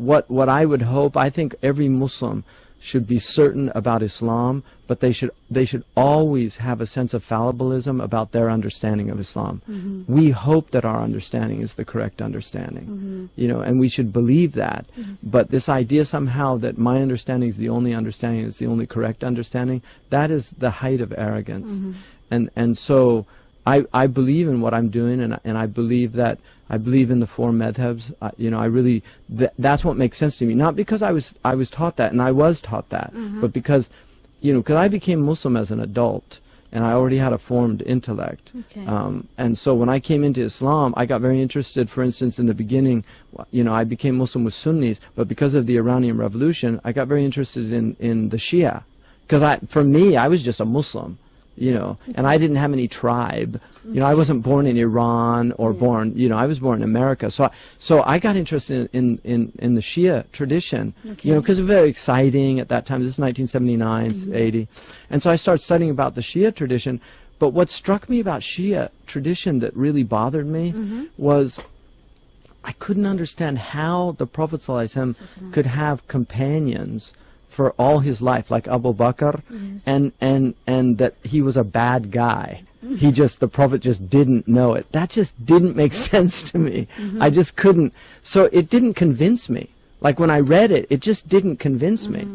what I would hope, I think every Muslim should be certain about Islam, but they should always have a sense of fallibilism about their understanding of Islam. We hope that our understanding is the correct understanding, you know, and we should believe that. But this idea somehow that my understanding is the only understanding, it's the only correct understanding, that is the height of arrogance. And so I believe in what I'm doing, and I believe that I believe in the four madhabs. You know, I really, that's what makes sense to me. Not because I was taught that, and I was taught that, but because, you know, because I became Muslim as an adult, and I already had a formed intellect. And so when I came into Islam, I got very interested, for instance, in the beginning, you know, I became Muslim with Sunnis, but because of the Iranian Revolution, I got very interested in the Shia. Because for me, I was just a Muslim, you know, and I didn't have any tribe. You know, I wasn't born in Iran or born, you know, I was born in America. So I got interested in the Shia tradition, you know, because it was very exciting at that time. This is 1979, 80. And so I started studying about the Shia tradition. But what struck me about Shia tradition that really bothered me was I couldn't understand how the Prophet ﷺ could have companions for all his life, like Abu Bakr, and that he was a bad guy. The Prophet just didn't know it. That just didn't make sense to me. I just couldn't. So it didn't convince me. Like when I read it, it just didn't convince me.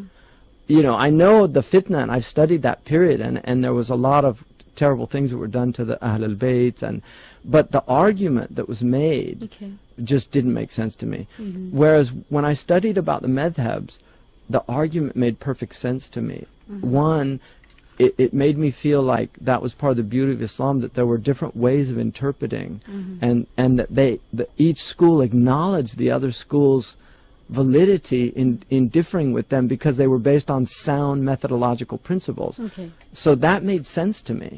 You know, I know the fitna, and I've studied that period, and there was a lot of terrible things that were done to the Ahl al-Bayt, but the argument that was made just didn't make sense to me. Whereas when I studied about the madhabs, the argument made perfect sense to me. One, it made me feel like that was part of the beauty of Islam, that there were different ways of interpreting, and that each school acknowledged the other school's validity in differing with them because they were based on sound methodological principles. So that made sense to me.